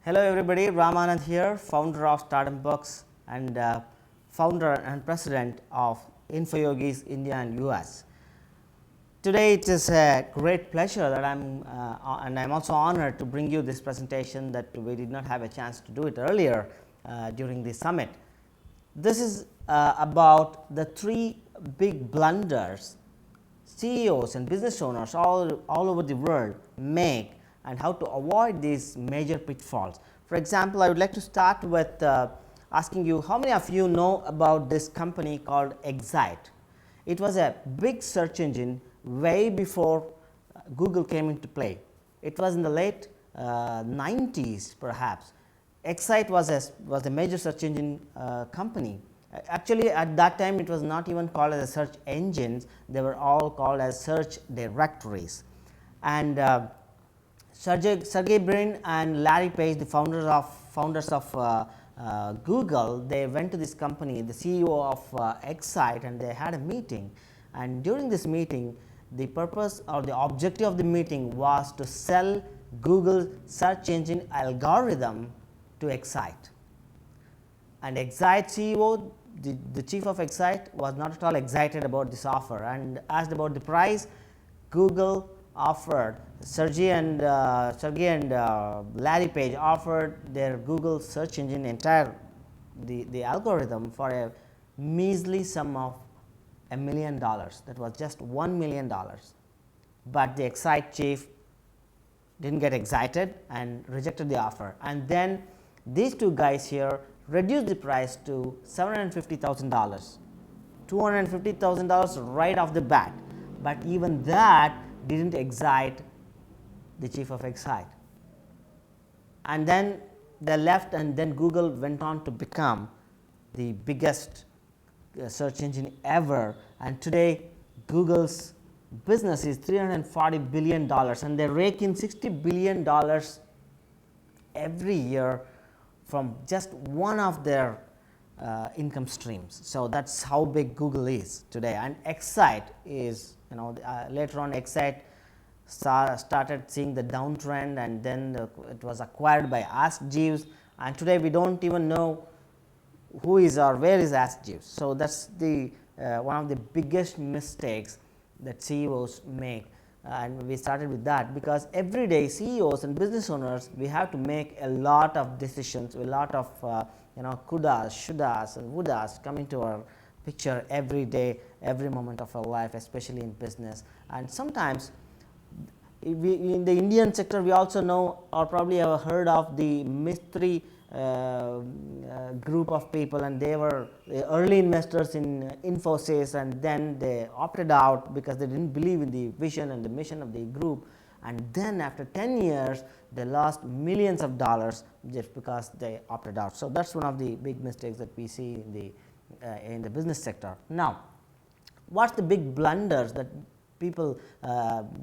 Hello everybody, Ramanand here, founder of Startup Books and founder and president of InfoYogis India and US. Today it is a great pleasure that I'm also honored to bring you this presentation that we did not have a chance to do it earlier during the summit. This is about the three big blunders CEOs and business owners all over the world make and how to avoid these major pitfalls. For example, I would like to start with asking you how many of you know about this company called Excite. It was a big search engine way before Google came into play. It was in the late 90s perhaps. Excite was a major search engine company. Actually, at that time it was not even called as a search engines, they were all called as search directories. And Sergey Brin and Larry Page, the founders of Google, they went to this company, the CEO of Excite, and they had a meeting. And during this meeting, the purpose or the objective of the meeting was to sell Google search engine algorithm to Excite. And Excite CEO, the chief of Excite, was not at all excited about this offer and asked about the price. Google offered, Sergey and Larry Page offered their Google search engine entire the algorithm for a measly sum of $1 million. That was just $1 million. But the Excite chief didn't get excited and rejected the offer. And then these two guys here reduced the price to $750,000, $250,000 right off the bat. But even that didn't excite the chief of Excite. And then they left, and then Google went on to become the biggest search engine ever. And today Google's business is $340 billion, and they rake in $60 billion every year from just one of their income streams. So that's how big Google is today. And Excite is, later on Excite started seeing the downtrend, and then it was acquired by Ask Jeeves, and today we don't even know who is or where is Ask Jeeves. So that's the one of the biggest mistakes that CEOs make. And we started with that because every day CEOs and business owners, we have to make a lot of decisions, a lot of couldas, shouldas and wouldas come into our picture every day, every moment of our life, especially in business. And sometimes in the Indian sector, we also know or probably have heard of the mystery group of people, and they were early investors in Infosys, and then they opted out because they didn't believe in the vision and the mission of the group. And then after 10 years, they lost millions of dollars just because they opted out. So that's one of the big mistakes that we see in the business sector. Now, what's the big blunders that people,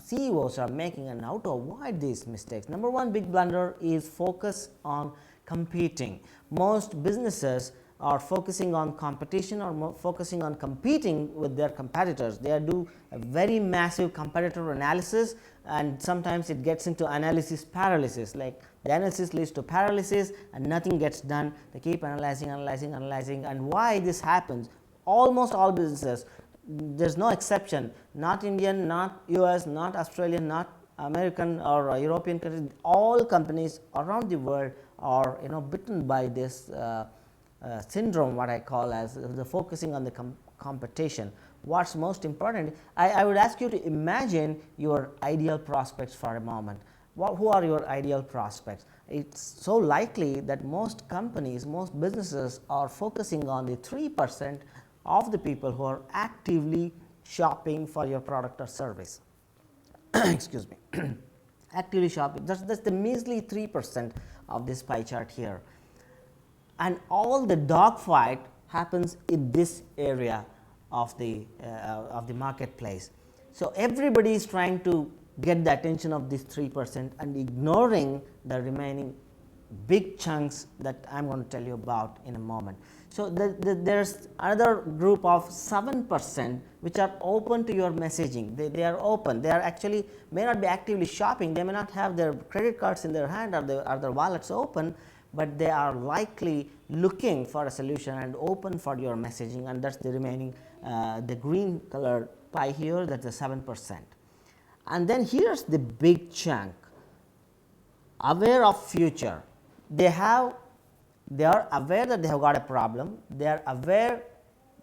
CEOs are making, and how to avoid these mistakes? Number one big blunder is focus on competing. Most businesses are focusing on competition or focusing on competing with their competitors. They do a very massive competitor analysis, and sometimes it gets into analysis paralysis. Like the analysis leads to paralysis and nothing gets done. They keep analyzing. And why this happens? Almost all businesses, there's no exception, not Indian, not US, not Australian, not American or European countries, all companies around the world are bitten by this syndrome, what I call as the focusing on the competition. What's most important, I would ask you to imagine your ideal prospects for a moment. Who are your ideal prospects? It's so likely that most companies, most businesses are focusing on the 3% of the people who are actively shopping for your product or service. Excuse me. Actively shopping, that's the measly 3% of this pie chart here. And all the dogfight happens in this area of the marketplace. So everybody is trying to get the attention of this 3% and ignoring the remaining big chunks that I'm going to tell you about in a moment. So, there's another group of 7% which are open to your messaging. They are open. They are actually may not be actively shopping. They may not have their credit cards in their hand or their wallets open, but they are likely looking for a solution and open for your messaging, and that's the remaining the green colored pie here, that's the 7%. And then here's the big chunk, aware of future. They are aware that they have got a problem. They are aware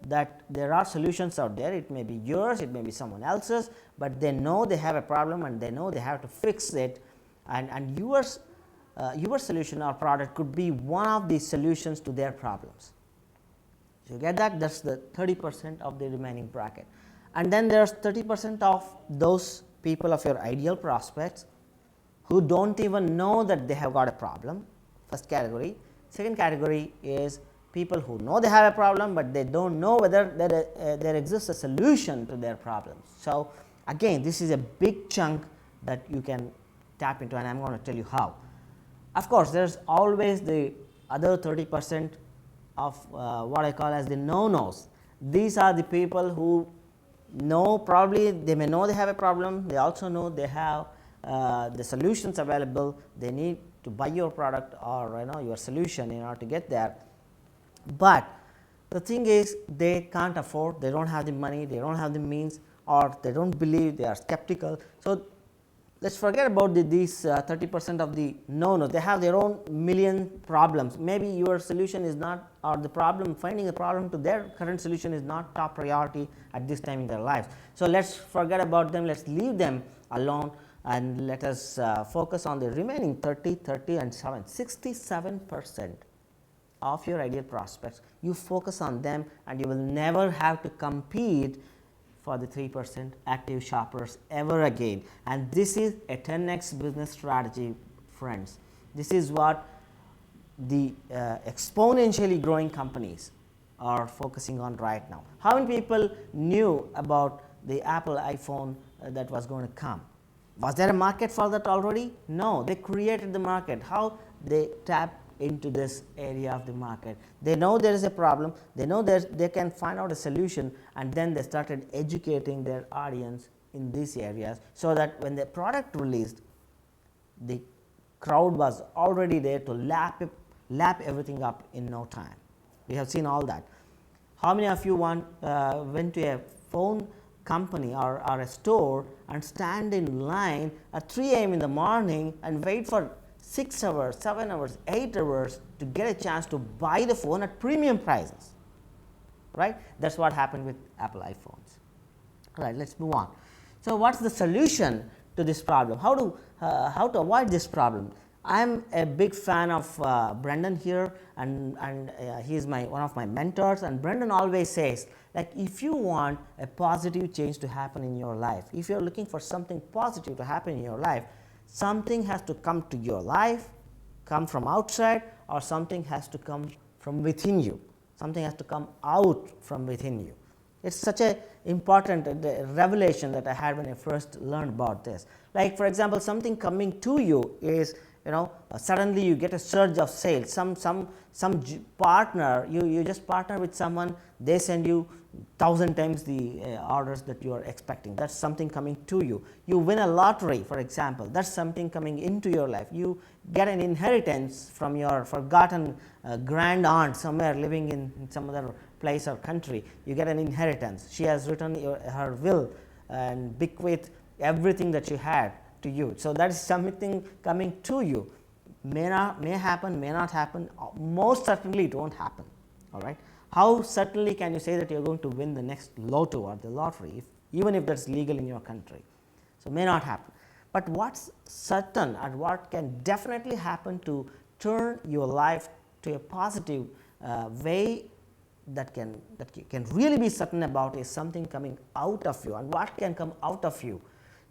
that there are solutions out there. It may be yours, it may be someone else's, but they know they have a problem and they know they have to fix it, and yours your solution or product could be one of the solutions to their problems. So, you get that? That's the 30% of the remaining bracket. And then there's 30% of those people of your ideal prospects who don't even know that they have got a problem, first category. Second category is people who know they have a problem, but they don't know whether there exists a solution to their problems. So, again, this is a big chunk that you can tap into, and I am going to tell you how. Of course, there is always the other 30% of what I call as the no-nos. These are the people who know, probably they may know they have a problem, they also know they have the solutions available, they need to buy your product or your solution in order to get there. But the thing is, they can't afford, they don't have the money, they don't have the means, or they don't believe, they are skeptical. So, let us forget about these 30% of the no-no. They have their own million problems. Maybe your solution is not, or the problem, finding a problem to their current solution is not top priority at this time in their lives. So, let us forget about them, let us leave them alone, and let us focus on the remaining 30 and 67% of your ideal prospects. You focus on them, and you will never have to compete for the 3% active shoppers ever again. And this is a 10x business strategy, friends. This is what the exponentially growing companies are focusing on right now. How many people knew about the Apple iPhone that was going to come? Was there a market for that already? No, they created the market. How? They tap into this area of the market. They know there is a problem, they know they can find out a solution, and then they started educating their audience in these areas, so that when the product released, the crowd was already there to lap everything up in no time. We have seen all that. How many of you went to a phone company or a store and stand in line at 3 a.m. in the morning and wait for 6 hours, 7 hours, 8 hours to get a chance to buy the phone at premium prices, right? That is what happened with Apple iPhones. All right, let us move on. So, what is the solution to this problem? How to avoid this problem? I am a big fan of Brendan here, and he is one of my mentors, and Brendan always says, like, if you want a positive change to happen in your life, if you are looking for something positive to happen in your life, something has to come to your life, come from outside, or something has to come from within you. Something has to come out from within you. It's such an important revelation that I had when I first learned about this. Like, for example, something coming to you is, suddenly you get a surge of sales. Some partner, you just partner with someone, they send you 1,000 times the orders that you are expecting. That's something coming to you. You win a lottery, for example, that's something coming into your life. You get an inheritance from your forgotten grand aunt somewhere living in some other place or country. You get an inheritance. She has written her will and bequeath everything that she had to you. So, that is something coming to you. May happen, may not happen, most certainly it won't happen. All right. How certainly can you say that you are going to win the next lotto or the lottery, even if that's legal in your country? So, may not happen. But what's certain and what can definitely happen to turn your life to a positive way that you can really be certain about is something coming out of you. And what can come out of you?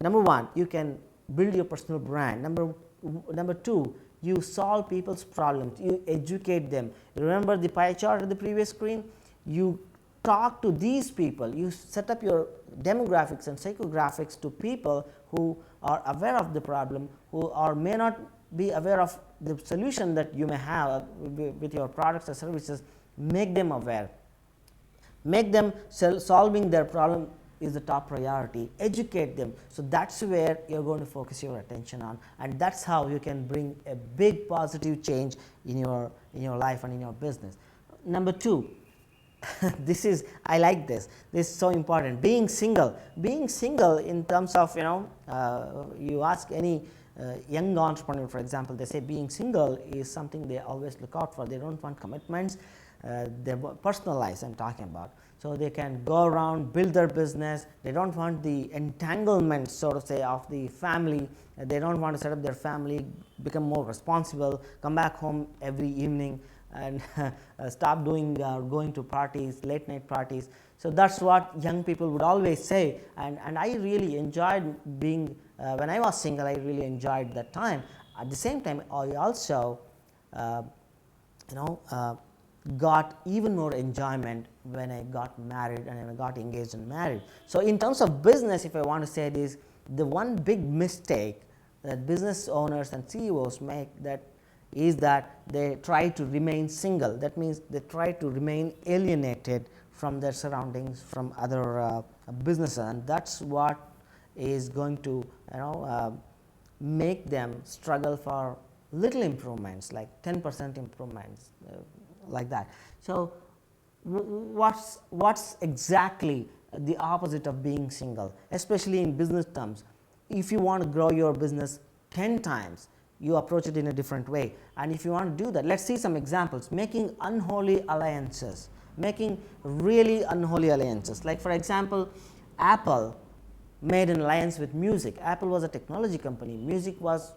Number one, you can build your personal brand. Number two, you solve people's problems, you educate them. Remember the pie chart at the previous screen? You talk to these people, you set up your demographics and psychographics to people who are aware of the problem, who may not be aware of the solution that you may have with your products or services, make them aware, make them solving their problem is the top priority, educate them. So that's where you're going to focus your attention on, and that's how you can bring a big positive change in your life and in your business. Number 2, this is, I like this is so important. Being single in terms of, you ask any young entrepreneur, for example, they say being single is something they always look out for. They don't want commitments, their personal lives I'm talking about. So they can go around, build their business. They don't want the entanglement, so to say, of the family. They don't want to set up their family, become more responsible, come back home every evening, and stop doing going to parties, late night parties. So that's what young people would always say, and I really enjoyed being when I was single. I really enjoyed that time. At the same time, I also got even more enjoyment when I got married and when I got engaged and married. So in terms of business, if I want to say this, the one big mistake that business owners and CEOs make is that they try to remain single. That means they try to remain alienated from their surroundings, from other businesses, and that's what is going to make them struggle for little improvements, like 10% improvements, like that. So what's exactly the opposite of being single, especially in business terms? If you want to grow your business 10 times, you approach it in a different way. And if you want to do that, let's see some examples. Making unholy alliances, making really unholy alliances. Like, for example, Apple made an alliance with music. Apple was a technology company. Music was,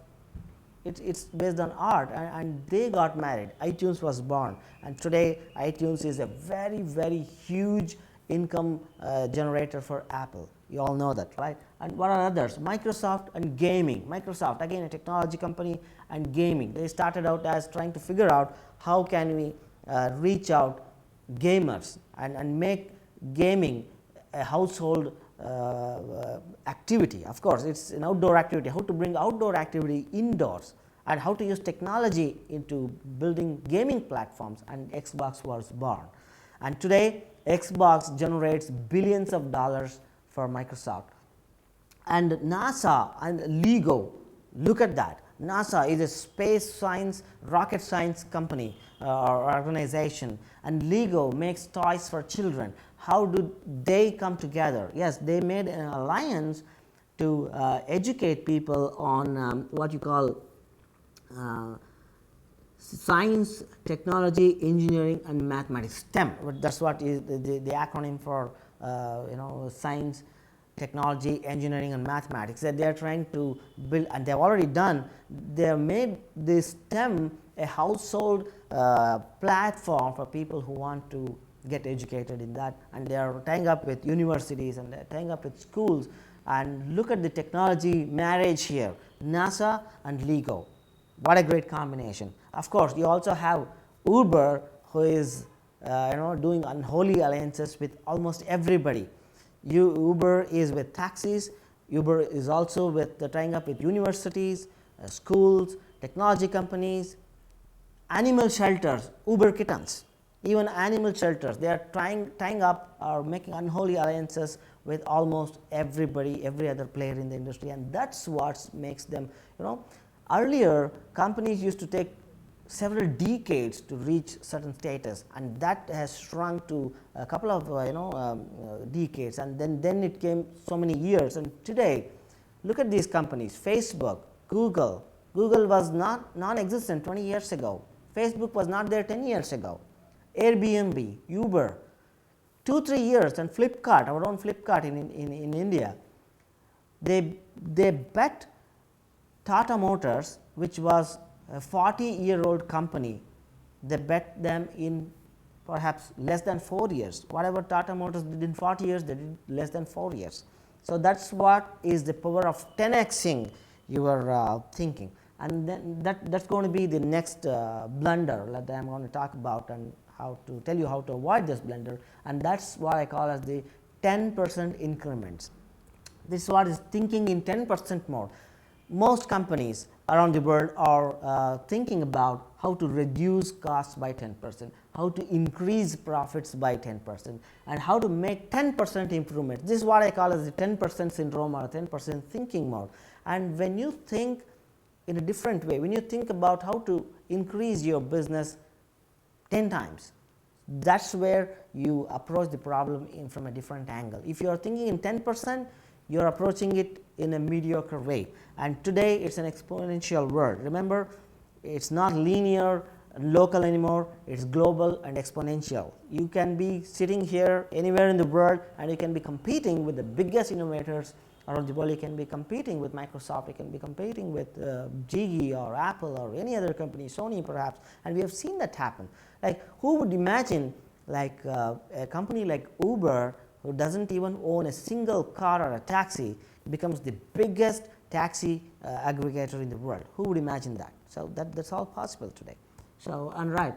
it's based on art, and they got married. iTunes was born, and today iTunes is a very, very huge income generator for Apple. You all know that, right? And what are others? Microsoft and gaming. Microsoft, again, a technology company, and gaming. They started out as trying to figure out how can we reach out gamers and make gaming a household activity. Of course, it's an outdoor activity. How to bring outdoor activity indoors, and how to use technology into building gaming platforms, and Xbox was born. And today, Xbox generates billions of dollars for Microsoft. And NASA and LEGO, look at that. NASA is a space science, rocket science company or organization, and LEGO makes toys for children. How do they come together? Yes, they made an alliance to educate people on what you call science, technology, engineering, and mathematics, STEM. That's what is the acronym for science, technology, engineering, and mathematics, that they are trying to build, and they have already done. They have made this STEM a household platform for people who want to get educated in that, and they are tying up with universities, and they are tying up with schools. And look at the technology marriage here, NASA and LEGO. What a great combination. Of course, you also have Uber, who is doing unholy alliances with almost everybody. Uber is with taxis. Uber is also with tying up with universities, schools, technology companies, animal shelters, Uber kittens. Even animal shelters, they are tying up or making unholy alliances with almost everybody, every other player in the industry, and that's what makes them, earlier companies used to take several decades to reach certain status, and that has shrunk to a couple of decades, and then it came so many years. And today, look at these companies: Facebook, Google. Google was non-existent 20 years ago. Facebook was not there 10 years ago. Airbnb, Uber, 2-3 years, and Flipkart, our own Flipkart in India. They bet Tata Motors, which was a 40-year-old company. They bet them in perhaps less than 4 years. Whatever Tata Motors did in 40 years, they did less than 4 years. So that's what is the power of 10xing your thinking. And then that's going to be the next blunder that I'm going to talk about, and how to tell you how to avoid this blunder. And that's what I call as the 10% increments. This is what is thinking in 10% more. Most companies around the world are thinking about how to reduce costs by 10%, how to increase profits by 10%, and how to make 10% improvements. This is what I call as the 10% syndrome or 10% thinking mode. And when you think in a different way, when you think about how to increase your business 10 times, that's where you approach the problem from a different angle. If you are thinking in 10%, you're approaching it in a mediocre way. And today it's an exponential world. Remember, it's not linear, local anymore, it's global and exponential. You can be sitting here anywhere in the world and you can be competing with the biggest innovators around the world. You can be competing with Microsoft, you can be competing with GE or Apple or any other company, Sony perhaps, and we have seen that happen. Like, who would imagine like a company like Uber, who doesn't even own a single car or a taxi, becomes the biggest taxi aggregator in the world? Who would imagine that? So that's all possible today. So, and right,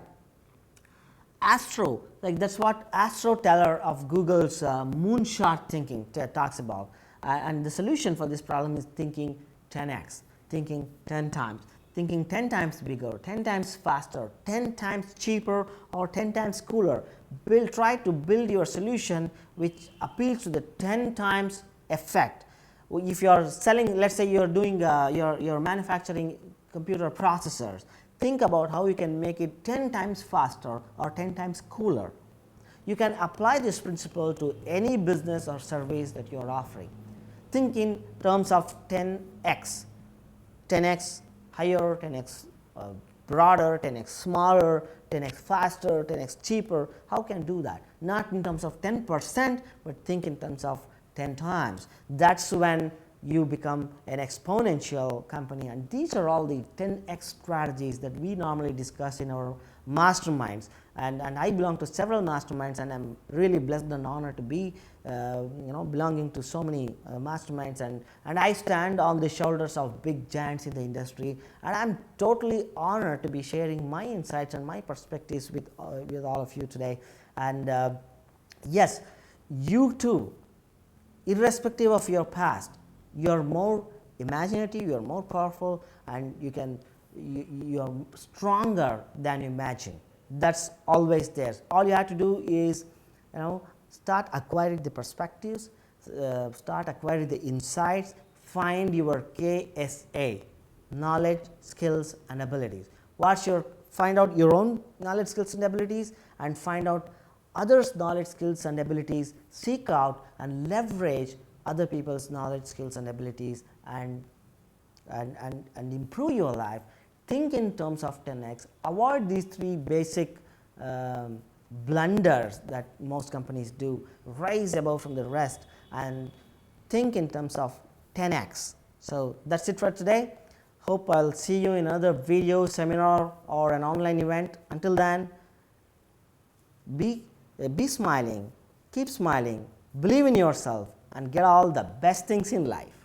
Astro, like that's what Astro Teller of Google's moonshot thinking talks about. And the solution for this problem is thinking 10x, thinking 10 times, thinking 10 times bigger, 10 times faster, 10 times cheaper, or 10 times cooler. Try to build your solution which appeals to the 10 times effect. If you are selling, let's say you are doing you're manufacturing computer processors, think about how you can make it 10 times faster or 10 times cooler. You can apply this principle to any business or service that you are offering. Think in terms of 10x, 10x higher, 10x broader, 10x smaller, 10x faster, 10x cheaper. How can you do that? Not in terms of 10%, but think in terms of 10 times. That's when you become an exponential company. And these are all the 10x strategies that we normally discuss in our masterminds. And I belong to several masterminds, and I'm really blessed and honored to be belonging to so many masterminds, and I stand on the shoulders of big giants in the industry, and I'm totally honored to be sharing my insights and my perspectives with all of you today. And yes, you too, irrespective of your past, you're more imaginative, you're more powerful, and you're stronger than you imagine. That's always there. All you have to do is start acquiring the perspectives, start acquiring the insights, find your KSA, knowledge, skills, and abilities. Find out your own knowledge, skills, and abilities, and find out others' knowledge, skills, and abilities. Seek out and leverage other people's knowledge, skills, and abilities, and improve your life. Think in terms of 10x. Avoid these three basic blunders that most companies do. Rise above from the rest and think in terms of 10x. So that's it for today. Hope I'll see you in another video, seminar, or an online event. Until then, be smiling, keep smiling, believe in yourself, and get all the best things in life.